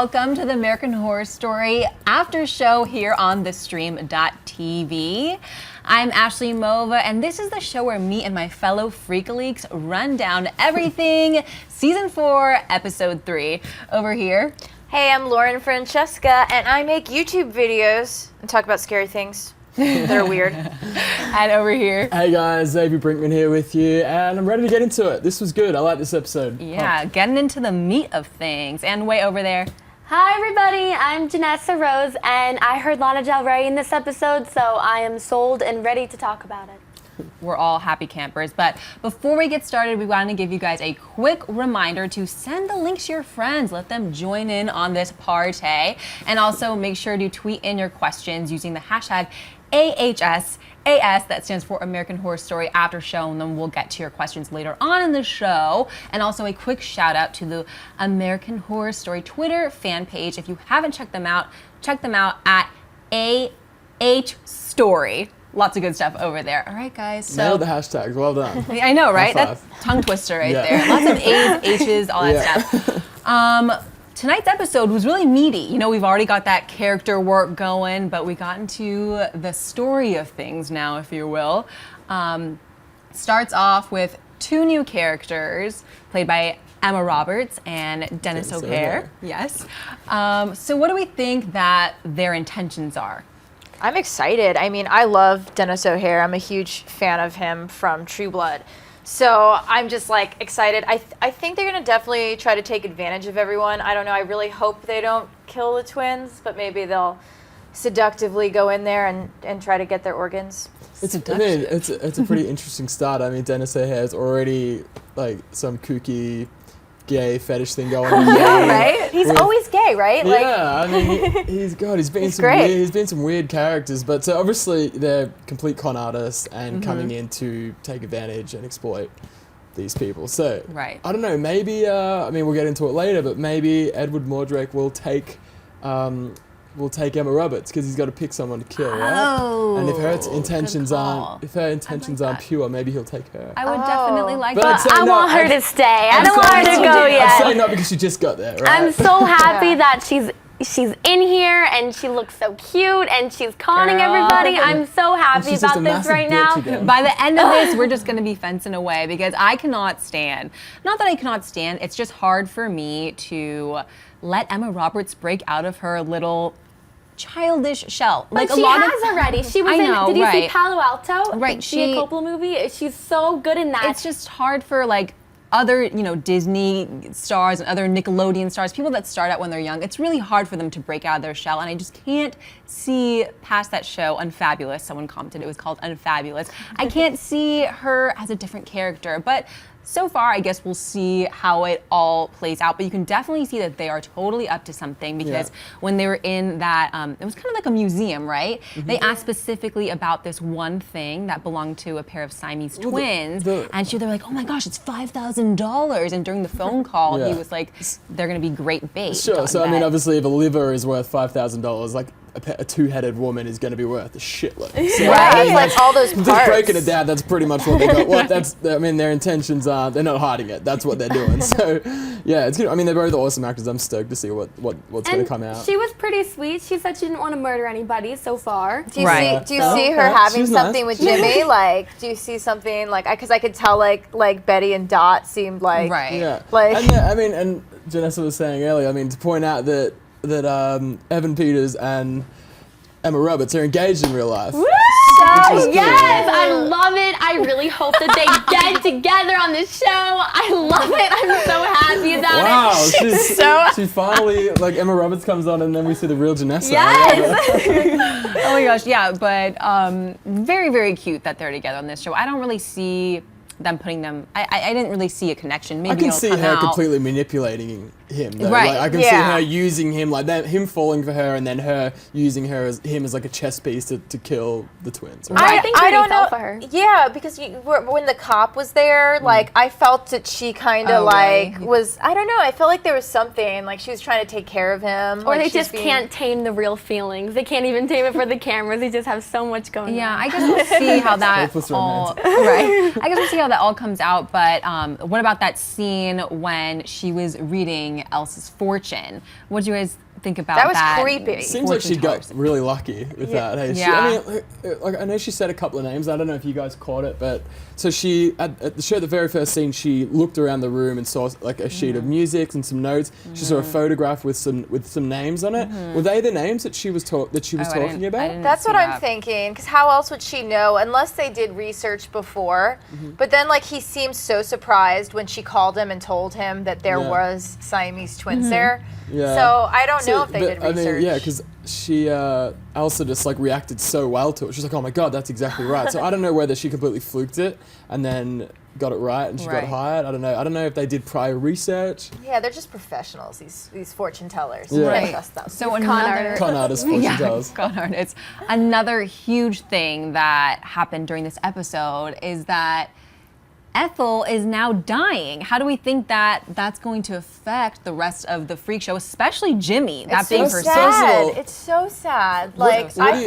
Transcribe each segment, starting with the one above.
welcome to the American Horror Story after show here on theStreamtv. I'm Ashley Mova, and this is the show where me and my fellow Freakaleaks run down everything Season 4, Episode 3. Over here. Hey, I'm Lauren Francesca, and I make YouTube videos and talk about scary things that are weird. And over here. Hey guys, Xavier Brinkman here with you, and I'm ready to get into it. This was good. I like this episode. Yeah, getting into the meat of things. And way over there. Hi everybody, I'm Janessa Rose, and I heard Lana Del Rey in this episode, so I am sold and ready to talk about it. We're all happy campers, but before we get started, we want to give you guys a quick reminder to send the links to your friends. Let them join in on this party, and also make sure to tweet in your questions using the hashtag AHSAS, that stands for American Horror Story After Show, and then we'll get to your questions later on in the show. And also a quick shout out to the American Horror Story Twitter fan page. If you haven't checked them out at AHStory. Lots of good stuff over there. All right, guys. So Nailed the hashtags. Well done. I know, right? High five. That's tongue twister right there. Lots of A's, H's, all that stuff. Tonight's episode was really meaty. You know, we've already got that character work going, but we got into the story of things now, if you will. Starts off with two new characters played by Emma Roberts and Denis O'Hare. Yes. So what do we think that their intentions are? I'm excited. I mean, I love Denis O'Hare. I'm a huge fan of him from True Blood. So I'm just like excited. I think they're gonna definitely try to take advantage of everyone. I don't know. I really hope they don't kill the twins, but maybe they'll seductively go in there and try to get their organs. It's a pretty interesting start. I mean, Denis O'Hare's already like some kooky gay fetish thing going on. Yeah, right? He's always gay, right? Yeah, I mean, he's been some weird characters, but so obviously they're complete con artists and coming in to take advantage and exploit these people. So, I don't know, maybe, I mean, we'll get into it later, but maybe Edward Mordrake will take Emma Roberts because he's got to pick someone to kill, right? Oh, and if her intentions aren't pure, maybe he'll take her. I would definitely like But that. I want her to stay. I don't want her to go yet. I'm saying not because she just got there, right? I'm so happy that she's in here and she looks so cute and she's conning everybody. I'm so happy about this right now. By the end of this, we're just going to be fencing away because I cannot stand, not that I cannot stand, it's just hard for me to let Emma Roberts break out of her little childish shell. But she has already. She was did you see Palo Alto? Right. The Coppola movie? She's so good in that. It's just hard for like other, Disney stars and other Nickelodeon stars, people that start out when they're young, it's really hard for them to break out of their shell, and I just can't see past that show, Unfabulous. Someone commented it was called Unfabulous. I can't see her as a different character, but so far, I guess we'll see how it all plays out, but you can definitely see that they are totally up to something because when they were in that, it was kind of like a museum, right? They asked specifically about this one thing that belonged to a pair of Siamese twins, and they were like, oh my gosh, it's $5,000, and during the phone call, he was like, they're gonna be great bait. Sure, so I mean, obviously, if a liver is worth $5,000, like a two-headed woman is going to be worth a shitload. So, right, like all those parts. Just breaking it down, that's pretty much what they got. Well, I mean, their intentions are, they're not hiding it. That's what they're doing. So, yeah, it's good. I mean, they're both awesome actors. I'm stoked to see what's going to come out. She was pretty sweet. She said she didn't want to murder anybody so far. Do you see her having something with Jimmy? Like, do you see something like, because I could tell like Betty and Dot seemed like, and Janessa was saying earlier, I mean, to point out that Evan Peters and Emma Roberts are engaged in real life. Woo! Yes, I love it. I really hope that they get together on this show. I love it. I'm so happy about it. She's finally, like, Emma Roberts comes on and then we see the real Janessa. Yes. Oh my gosh, yeah, but very, very cute that they're together on this show. I don't really see them putting them, I didn't really see a connection. Maybe I can see her completely manipulating him, though. Right. Like, I can see her using him, like that, him falling for her, and then her using him as like a chess piece to kill the twins. Right? I think I don't know. For her. Yeah, because when the cop was there, like I felt that she kind of was. I don't know. I felt like there was something like she was trying to take care of him. Or like they just can't tame the real feelings. They can't even tame it for the cameras. They just have so much going on. Yeah, I guess we'll see how that all. Right. I guess we'll see how that all comes out. But what about that scene when she was reading Elsa's fortune. What do you guys think about that? That was creepy. Seems like she got really lucky with that. Hey, Yeah. I know she said a couple of names. I don't know if you guys caught it, but so she at the show, the very first scene, she looked around the room and saw like a sheet of music and some notes. She saw a photograph with some names on it. Were they the names that she was talking about? That's what I'm thinking. Because how else would she know unless they did research before? But then like he seemed so surprised when she called him and told him that there was Siamese twins there. Yeah. So I don't know if they did research. I mean, yeah, because she, Elsa just like reacted so well to it. She's like, oh my God, that's exactly right. So I don't know whether she completely fluked it and then got it right and she got hired. I don't know. I don't know if they did prior research. Yeah, they're just professionals, these fortune tellers. Yeah. Right. Trust them. So another con artists, fortune tellers. Con artists. Another huge thing that happened during this episode is that Ethel is now dying. How do we think that that's going to affect the rest of the freak show, especially Jimmy? That being her sad. It's so sad. Like I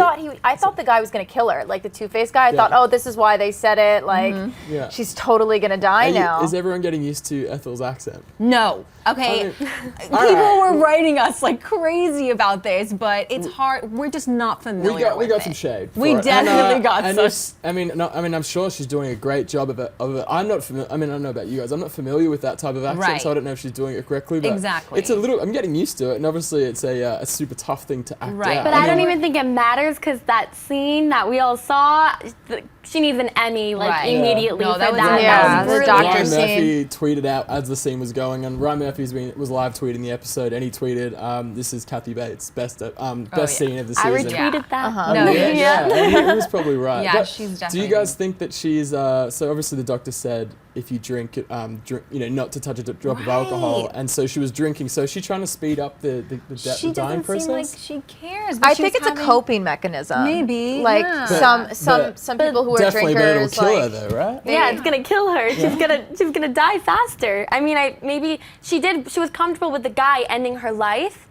thought the guy was gonna kill her, like the Two-Faced guy. I thought, oh, this is why they said it. Like she's totally gonna die now. Is everyone getting used to Ethel's accent? No. Okay. People were writing us like crazy about this, but it's hard. We're just not familiar. We got some shade. We definitely got some. I'm sure she's doing a great job of it. I'm not familiar. I mean, I don't know about you guys. I'm not familiar with that type of accent, so I don't know if she's doing it correctly. But it's a little. I'm getting used to it, and obviously, it's a super tough thing to act out. But I don't even think it matters because that scene that we all saw, she needs an Emmy immediately for that. Yeah, the doctor scene. Ryan Murphy tweeted out as the scene was going, and Ryan Murphy was live tweeting the episode, and he tweeted, "This is Kathy Bates' best scene of the season." I retweeted that. No, he was probably right. Yeah, but she's definitely. Do you guys think that she's? So obviously the doctor said if you drink, not to touch a drop of alcohol, and so she was drinking. So is she trying to speed up the dying process? Seem like she cares. I think it's a coping mechanism. Maybe. Like some people who are definitely drinkers. Definitely kill her though, right? Yeah, it's gonna kill her. She's gonna die faster. I mean, maybe she was comfortable with the guy ending her life.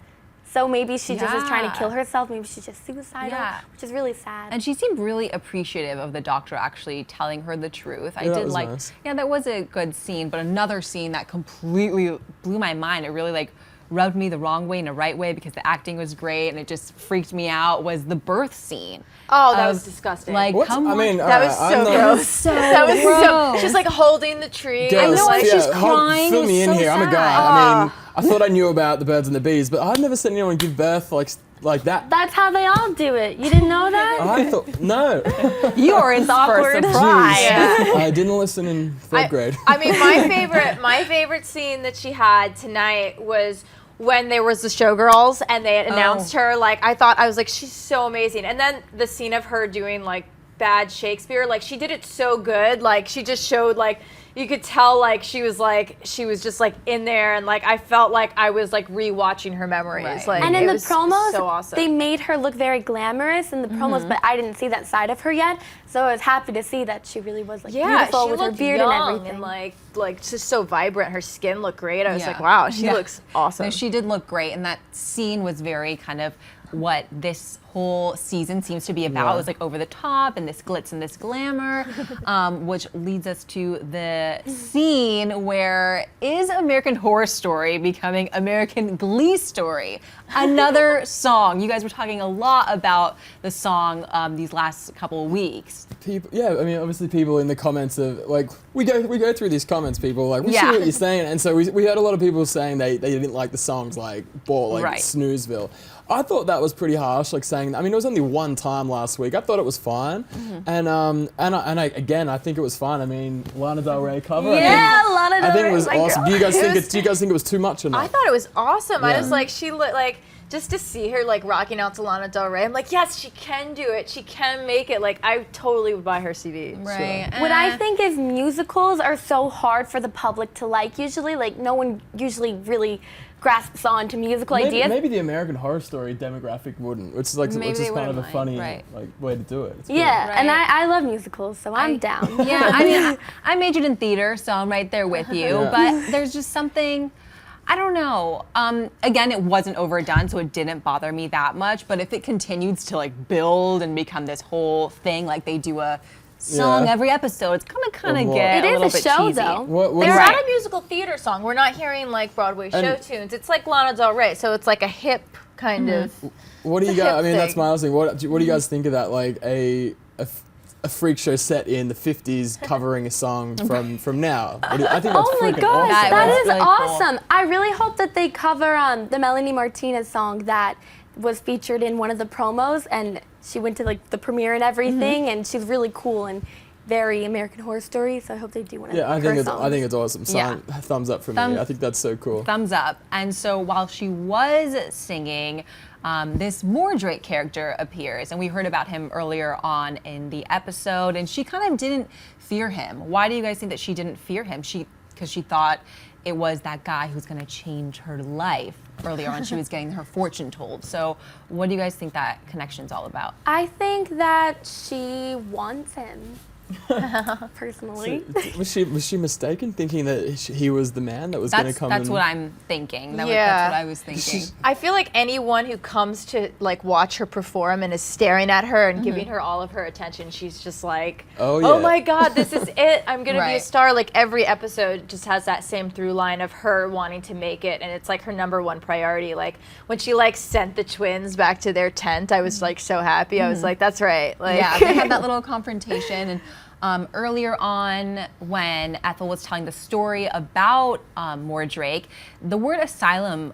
So maybe she just is trying to kill herself. Maybe she's just suicidal, which is really sad. And she seemed really appreciative of the doctor actually telling her the truth. I did like, nice. Yeah, that was a good scene. But another scene that completely blew my mind. It really rubbed me the wrong way and a right way because the acting was great and it just freaked me out. Was the birth scene? Oh, that was disgusting. Like, that was so gross. That was so. She's like holding the tree. I know, and she's crying. Fill me in here. Sad. I'm a guy. I mean, I thought I knew about the birds and the bees, but I've never seen anyone give birth like that. That's how they all do it. You didn't know that? I thought no. You are in for a surprise. Yeah. I didn't listen in third grade. I mean, my favorite scene that she had tonight was when there was the showgirls and they had announced her. Like I was like, she's so amazing. And then the scene of her doing like bad Shakespeare, like she did it so good. Like she just showed like. You could tell she was just like in there, and like I felt like I was like rewatching her memories. Right. Like, and in the promos, so awesome. They made her look very glamorous in the promos, but I didn't see that side of her yet. So I was happy to see that she really was beautiful with her beard and everything. And like just so vibrant. Her skin looked great. I was like, wow, she looks awesome. No, she did look great, and that scene was very kind of what this whole season seems to be about. It was like over the top and this glitz and this glamour, which leads us to the scene where is American Horror Story becoming American Glee Story? Another song. You guys were talking a lot about the song these last couple of weeks. People, I mean, obviously people in the comments of like, we go through these comments, people like, we see what you're saying. And so we heard a lot of people saying they didn't like the songs like Snoozeville. I thought that was pretty harsh, like saying. I mean, it was only one time last week. I thought it was fine, and I think it was fine. I mean, Lana Del Rey cover. Lana Del Rey. I think it was awesome. Do you guys think it was too much or not? I thought it was awesome. I was like, she looked like. Just to see her like rocking out to Lana Del Rey, I'm like, yes, she can do it. She can make it. Like, I totally would buy her CD. Right. So. What I think is musicals are so hard for the public to like. Usually, like no one usually really grasps on to musical ideas. Maybe the American Horror Story demographic wouldn't, which is kind of a funny way to do it. It's cool. And I love musicals, so I'm down. Yeah, I mean, I majored in theater, so I'm right there with you. But there's just something. I don't know. Again, it wasn't overdone, so it didn't bother me that much. But if it continues to like build and become this whole thing, like they do a song every episode. It's kind of get a little bit cheesy. Though. It's not a musical theater song. We're not hearing like Broadway show tunes. It's like Lana Del Rey, so it's like a hip kind of. What do you guys? I mean, that's my other thing. What do you guys think of that? Like a freak show set in the 50s covering a song from now. I think that's oh my gosh, awesome. that is really awesome. Cool. I really hope that they cover the Melanie Martinez song that was featured in one of the promos, and she went to like the premiere and everything, and she's really cool and very American Horror Story, so I hope they do one of her songs. I think it's awesome. Thumbs up from me. I think that's so cool. Thumbs up. And so while she was singing, this Mordrake character appears, and we heard about him earlier on in the episode, and she kind of didn't fear him. Why do you guys think that she didn't fear him? Because she thought it was that guy who's going to change her life. Earlier on, she was getting her fortune told. So what do you guys think that connection's all about? I think that she wants him. Personally. So, was she mistaken thinking that he was the man that was going to come? That's what I'm thinking. That's what I was thinking. I feel like anyone who comes to like watch her perform and is staring at her and giving her all of her attention, she's just like, oh my God, this is it. I'm going to be a star. Like every episode just has that same through line of her wanting to make it, and it's like her #1 priority. Like when she like sent the twins back to their tent, I was like so happy. I was like, that's right. Like, yeah, they had that little confrontation, and earlier on, when Ethel was telling the story about Mordrake, the word asylum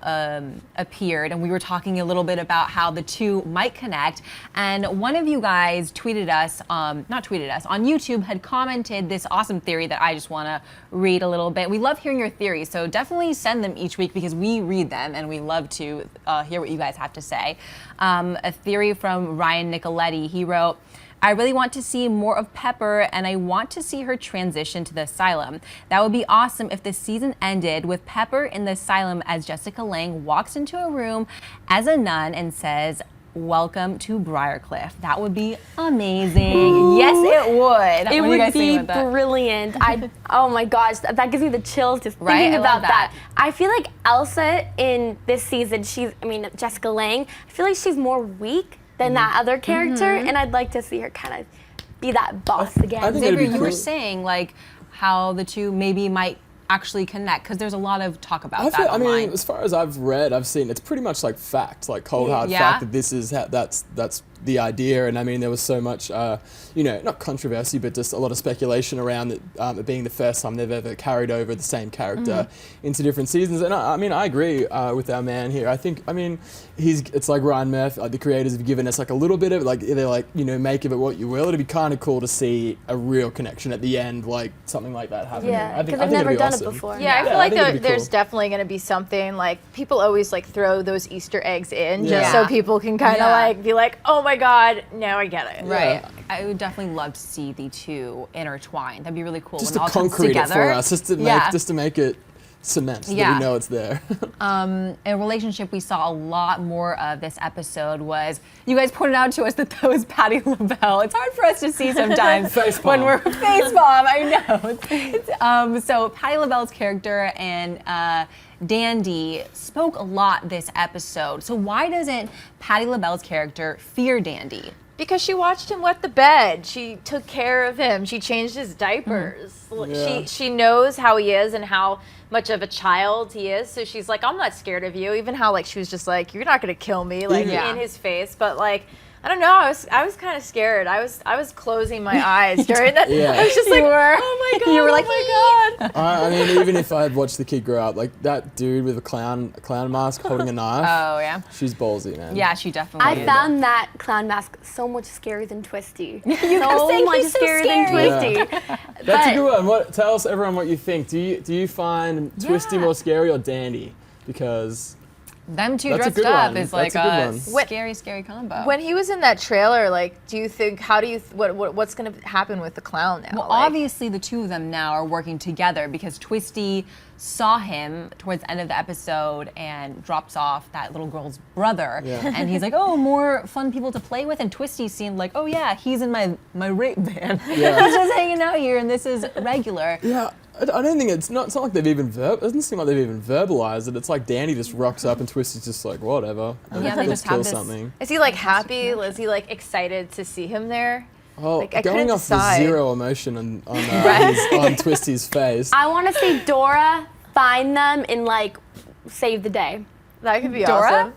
appeared, and we were talking a little bit about how the two might connect. And one of you guys tweeted us, not tweeted us, on YouTube had commented this awesome theory that I just want to read a little bit. We love hearing your theories, so definitely send them each week because we read them and we love to hear what you guys have to say. A theory from Ryan Nicoletti, he wrote, I really want to see more of Pepper, and I want to see her transition to the asylum. That would be awesome if the season ended with Pepper in the asylum as Jessica Lange walks into a room as a nun and says, welcome to Briarcliff. That would be amazing. Ooh. Yes, it would. It would be brilliant. Oh my gosh, that gives me the chills just thinking about that. I feel like Elsa in this season, Jessica Lange, I feel like she's more weak than that other character, and I'd like to see her kind of be that boss again. I think Xavier, you were saying like how the two maybe might actually connect, because there's a lot of talk about that online. I mean, as far as I've seen, it's pretty much like fact, like cold hard fact that this is that's the idea. And I mean, there was so much, not controversy, but just a lot of speculation around it being the first time they've ever carried over the same character into different seasons. And I agree with our man here. I think, it's like Ryan Murphy, like the creators have given us like a little bit of like, they're like, make of it what you will. It'd be kind of cool to see a real connection at the end, like something like that happening. Yeah, because I've never done it before. Yeah, I feel like there's definitely going to be something like people always like throw those Easter eggs in just so people can kind of like be like, oh my God, now I get it. Right. I would definitely love to see the two intertwined. That'd be really cool. Just when to all comes concrete it together. for us, just to make it cement so that we know it's there. A relationship we saw a lot more of this episode was, you guys pointed out to us that was Patti LaBelle. It's hard for us to see sometimes when we're facepalm. I know. So Patti LaBelle's character and Dandy spoke a lot this episode. So why doesn't Patti LaBelle's character fear Dandy? Because she watched him wet the bed. She took care of him. She changed his diapers. She knows how he is and how much of a child he is. So she's like, I'm not scared of you. Even how like she was just like, you're not gonna kill me, like in his face. But like, I don't know. I was kind of scared. I was closing my eyes during that. I was just like, oh my God. You were like, oh my God. Even if I had watched the kid grow up, like that dude with a clown mask holding a knife. Oh yeah. She's ballsy, man. Yeah, she definitely is. I found that clown mask so much scarier than Twisty. You kept saying he's so scary than Twisty. Yeah. That's a good one. Tell us, everyone, what you think. Do you find Twisty more scary or Dandy? Because them two dressed up is like a scary, scary combo. When he was in that trailer, like, do you think, what's going to happen with the clown now? Well, obviously the two of them now are working together because Twisty saw him towards the end of the episode and drops off that little girl's brother. Yeah. And he's like, oh, more fun people to play with. And Twisty seemed like, oh yeah, he's in my rape van. Yeah. He's just hanging out here and this is regular. Yeah. I don't think it's not like they've even it doesn't seem like they've even verbalized it. It's like Danny just rocks up and Twisty's just like, whatever. Yeah, they just kill have something. Is he like happy? Is he like excited to see him there? Well, like, I going couldn't off decide. the zero emotion on Twisty's face. I want to see Dora find them and like save the day. That could be Dora? awesome.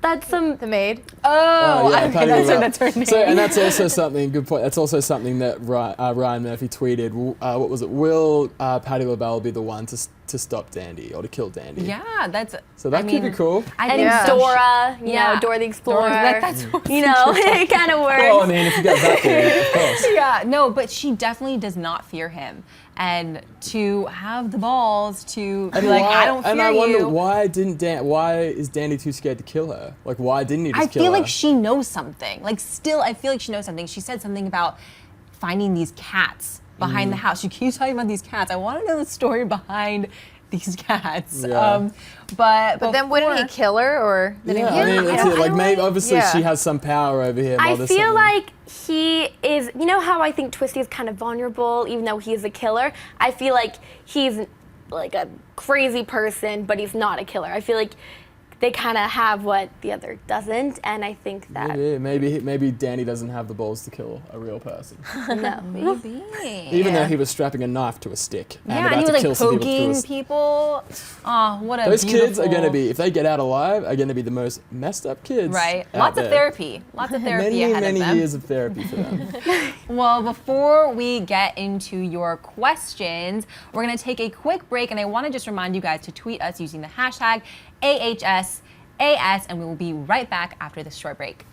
That's some. The maid. Oh, yeah, okay, Patti that's her name. So, and that's also something. Good point. That's also something that Ryan Murphy tweeted. What was it? Will Patti LaBelle be the one to stop Dandy or to kill Dandy? Yeah, that's. So that could be cool. I And think Dora, you Yeah. know, Dora the Explorer. That's what you know, it kind of works. Well, I mean, if you get that there, of course. Yeah, no, but she definitely does not fear him. And to have the balls to be like, I don't fear you. And I wonder why is Dandy too scared to kill her? Like, why didn't he just kill her? I feel like she knows something. Like, still, I feel like she knows something. She said something about finding these cats behind the house. She keeps talking about these cats. I want to know the story behind these cats. Yeah. But then wouldn't he kill her or? I mean, that's it. Like, maybe obviously Yeah. she has some power over him. I or there's feel something. like he is, you know how I think Twisty is kind of vulnerable even though he is a killer? I feel like he's like a crazy person, but he's not a killer. I feel like they kind of have what the other doesn't, and I think that... Maybe Danny doesn't have the balls to kill a real person. No. Maybe. Even though he was strapping a knife to a stick and Yeah, about and he to was kill like some people through poking people. Oh, what a Those beautiful... kids are going to be, if they get out alive, are going to be the most messed up kids. Right. out Lots of there. therapy. Lots of therapy ahead Many of them. years of therapy for them. Well, before we get into your questions, we're going to take a quick break, and I want to just remind you guys to tweet us using the hashtag AHSAS, and we will be right back after this short break.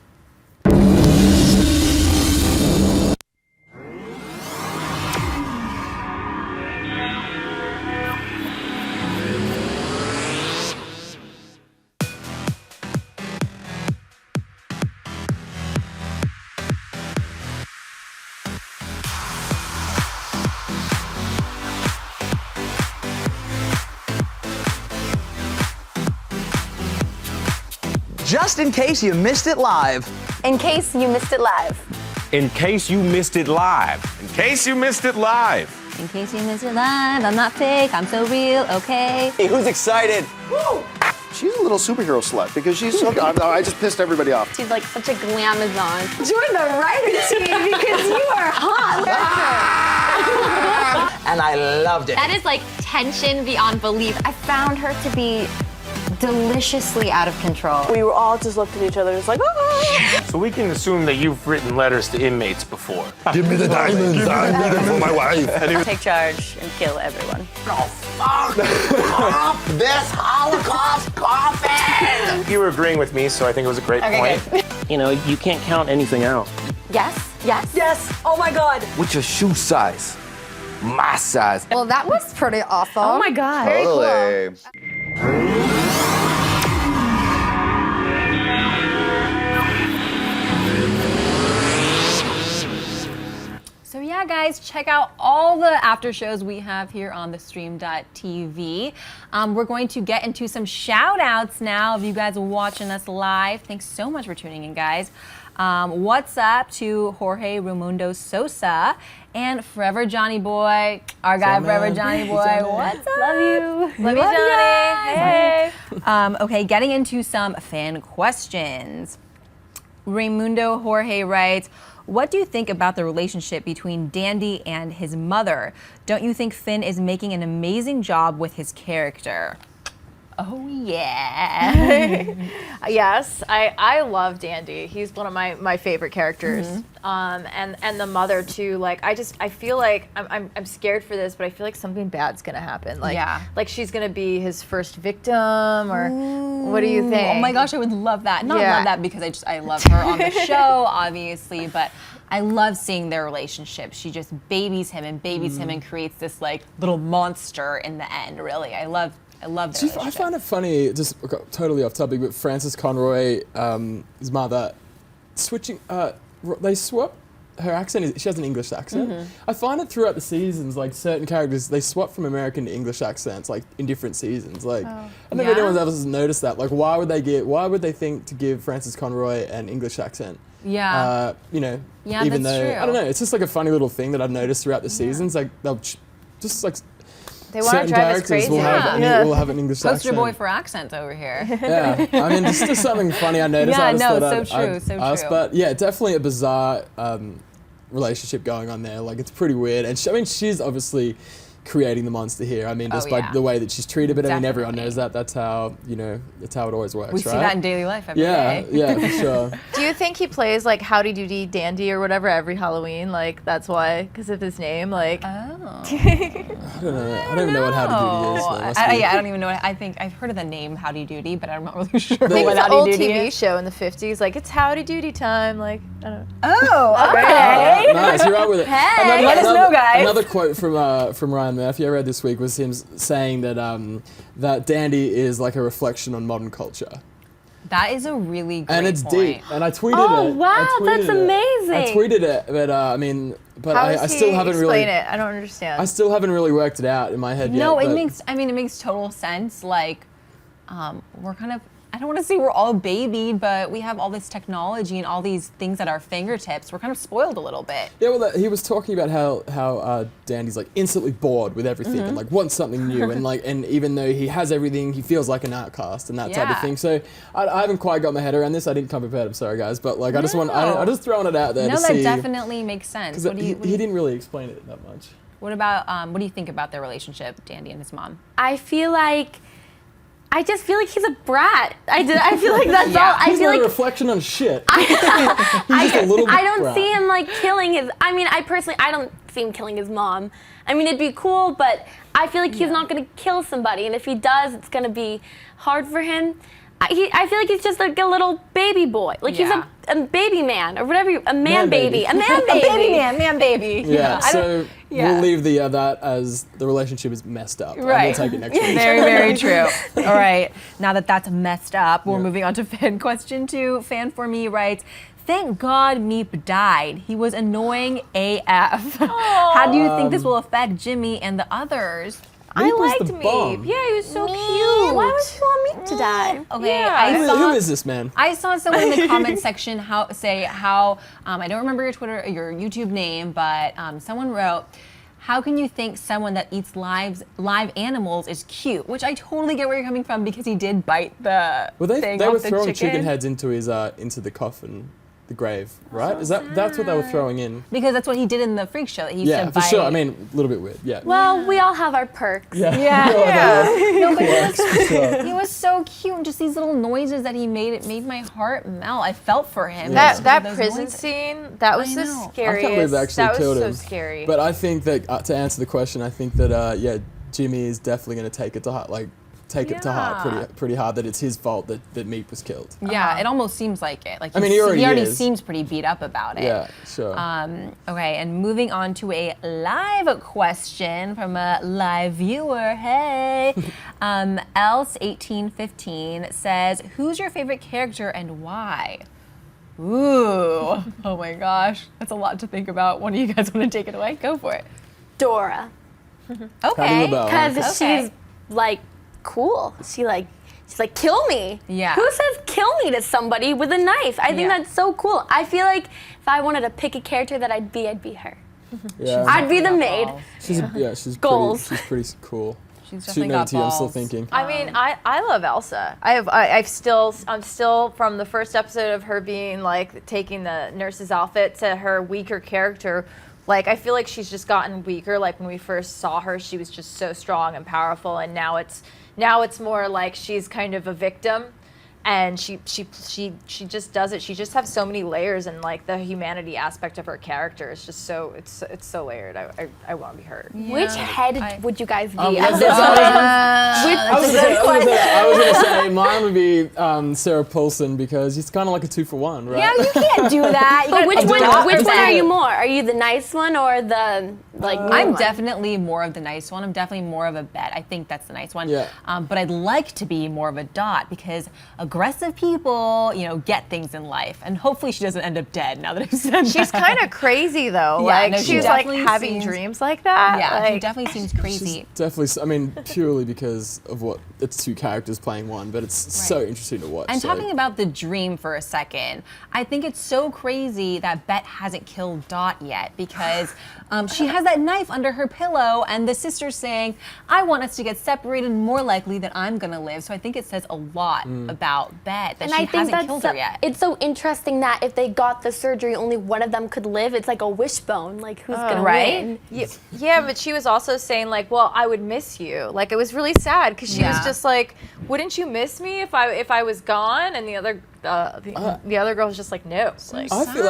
Just in case you missed it live. In case you missed it live. In case you missed it live. In case you missed it live. In case you missed it live, I'm not fake, I'm so real, okay? Hey, who's excited? She's a little superhero slut because she's so. I just pissed everybody off. She's like such a glamazon. Join the writing team because you are hot. And I loved it. That is like tension beyond belief. I found her to be deliciously out of control. We were all just looked at each other, just like, oh. So we can assume that you've written letters to inmates before. Give me the diamonds. I need them for my wife. Take charge and kill everyone. Fuck off this Holocaust coffin! You were agreeing with me, so I think it was a great point. You know, you can't count anything out. Yes, yes. Yes. Oh my God. What's your shoe size? My size. Well, that was pretty awesome. Oh my God. Very cool. Totally. So yeah, guys, check out all the after shows we have here on theStream.tv. We're going to get into some shout outs now of you guys watching us live. Thanks so much for tuning in, guys. What's up to Jorge Raimundo Sosa and Forever Johnny Boy, our guy Forever Johnny Boy. What's up? Love you. Love you, Johnny. Hey. Okay, getting into some fan questions. Raimundo Jorge writes, what do you think about the relationship between Dandy and his mother? Don't you think Finn is making an amazing job with his character? Oh, yeah. Yes, I love Dandy. He's one of my favorite characters. And the mother too. Like I feel like I'm scared for this, but I feel like something bad's gonna happen. Like like she's gonna be his first victim, or what do you think? Oh my gosh, I would love that. Not love that because I love her on the show, obviously, but I love seeing their relationship. She just babies him and creates this like little monster in the end. Really, I love their relationship. I find it funny, just totally off topic, but Frances Conroy, his mother, switching, they swap her accent. She has an English accent. I find it throughout the seasons, like certain characters, they swap from American to English accents, like in different seasons. Like, I don't know if anyone else has noticed that. Like, why would they think to give Frances Conroy an English accent? Yeah. You know, Yeah, even that's though, true. I don't know, it's just like a funny little thing that I've noticed throughout the seasons. Like, they'll just like, They want to certain drive us characters crazy. will have an English accent. Poster boy for accents over here. Yeah, I mean, it's just something funny I noticed. Yeah, I just no, thought so I'd true. ask, but yeah, definitely a bizarre relationship going on there. Like, it's pretty weird. And she's obviously creating the monster here. I mean, just by the way that she's treated, but I mean, everyone knows that. That's how, that's how it always works, we see that in daily life every day. Yeah, for sure. Do you think he plays like Howdy Doody Dandy or whatever every Halloween? Like, that's why, because of his name? Like, I don't know. I don't even know what Howdy Doody is. I don't even know. I think I've heard of the name Howdy Doody, but I'm not really sure I think what it's an Howdy old Doody TV is. show in the 50s. Like, it's Howdy Doody time. Like, I don't know. Oh, okay. Nice, you're right with it. Hey, let us know, guys. Another quote from Ryan Murphy I read this week was him saying that that Dandy is like a reflection on modern culture. That is a really great and it's point. deep. And I tweeted it. Oh wow, that's amazing. I tweeted it, but I still haven't really explain it. I don't understand. I still haven't really worked it out in my head yet. No, it makes total sense. Like, we're kind of, I don't want to say we're all babied, but we have all this technology and all these things at our fingertips. We're kind of spoiled a little bit. Yeah, well, he was talking about how Dandy's like instantly bored with everything and like wants something new, and even though he has everything, he feels like an outcast and that type of thing. So I haven't quite got my head around this. I didn't come prepared. I'm sorry, guys, but like I just throwing it out there to see. No, that definitely makes sense. He didn't really explain it that much. What about what do you think about their relationship, Dandy and his mom? I just feel like he's a brat. I feel like that's all. He's not a reflection on shit. He's just a little bit I don't brat. see him like killing his. I mean, I don't see him killing his mom. I mean, it'd be cool, but I feel like he's not gonna kill somebody, and if he does, it's gonna be hard for him. I feel like he's just like a little baby boy. Like he's a baby man or whatever. A man baby. A man baby. A baby man baby. Yeah. So we'll leave that as the relationship is messed up. Right. And we'll take it next week. Very, very true. All right. Now that that's messed up, we're moving on to fan question 2. Fan for me writes, "Thank God Meep died. He was annoying AF. How do you think this will affect Jimmy and the others?" I liked Meep. Yeah, he was so cute. Why would you want Meep to die? Okay, who is this man? I saw someone in the comment section say how I don't remember your YouTube name, but someone wrote, "How can you think someone that eats live animals is cute?" Which I totally get where you're coming from because he did bite the thing they off were the throwing chicken heads into the coffin. The grave, right? That's what they were throwing in? Because that's what he did in the freak show. That he used to for bite. sure. I mean, a little bit weird. Yeah. Well, we all have our perks. No, but he was so cute. And just these little noises that he made, it made my heart melt. I felt for him. That prison scene, that was the scariest. I can't believe they actually killed him. That was so scary. But I think that to answer the question, I think that Jimmy is definitely going to take it to heart. Like, take it to heart pretty hard that it's his fault that Meep was killed. Yeah, it almost seems like it. Like I mean, he already seems pretty beat up about it. Yeah, sure. Okay, and moving on to a live question from a live viewer. Hey, Elsa 1815 says, "Who's your favorite character and why?" Ooh, oh my gosh, that's a lot to think about. One of you guys want to take it away? Go for it. Dora. Okay, because she's like cool. She's like, kill me. Yeah. Who says kill me to somebody with a knife? I think that's so cool. I feel like if I wanted to pick a character that I'd be her. Yeah. I'd be the maid. She's Goals. pretty cool. She's definitely got I'm balls. still thinking. I mean, I love Elsa. I'm still from the first episode of her being like taking the nurse's outfit to her weaker character. Like, I feel like she's just gotten weaker. Like, when we first saw her, she was just so strong and powerful, and now it's more like she's kind of a victim, and she just does it. She just has so many layers, and like the humanity aspect of her character is just so it's so layered. I want to be her. Yeah. Which head would you guys be? I was gonna say mine would be Sarah Paulson because he's kind of like a 2-for-1, right? Yeah, you can't do that. But which one are you more? Are you the nice one or the like? I'm definitely more of the nice one. I'm definitely more of a Bet. I think that's the nice one. Yeah. But I'd like to be more of a Dot because aggressive people, get things in life, and hopefully she doesn't end up dead. Now that I've said She's that. kind of crazy though. Yeah, like no, she she's like definitely having dreams like that. Yeah, like, she definitely seems crazy. She's definitely. I mean, purely because of what it's 2 characters playing one, but it's so interesting to watch. And talking about the dream for a second, I think it's so crazy that Bet hasn't killed Dot yet because she has that knife under her pillow, and the sister's saying, "I want us to get separated. More likely that I'm gonna live." So I think it says a lot about out bet that she hasn't killed her yet. It's so interesting that if they got the surgery, only one of them could live. It's like a wishbone. Like, who's gonna win? Yeah, but she was also saying like, well, I would miss you. Like, it was really sad because she was just like, wouldn't you miss me if I was gone? And the other girl was just like, no. Like, I feel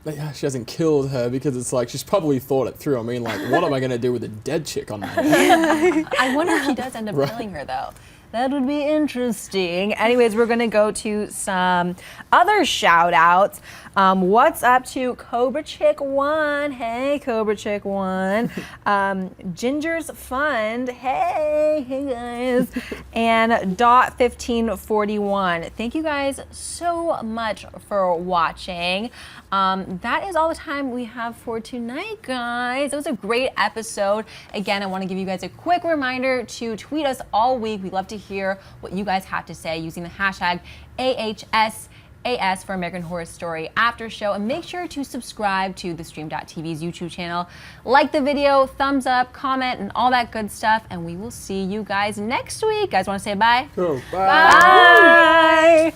like she hasn't killed her because it's like she's probably thought it through. I mean, like, what am I going to do with a dead chick on my head? I wonder if he does end up killing her, though. That would be interesting. Anyways, we're going to go to some other shout-outs. What's up to Cobra Chick 1? Hey, Cobra Chick 1. Ginger's Fund. Hey guys. And Dot 1541. Thank you guys so much for watching. That is all the time we have for tonight, guys. It was a great episode. Again, I want to give you guys a quick reminder to tweet us all week. We love to hear what you guys have to say using the hashtag AHSAS for American Horror Story After Show. And make sure to subscribe to theStream.tv's YouTube channel. Like the video, thumbs up, comment, and all that good stuff. And we will see you guys next week. Guys, want to say bye? Cool. Bye.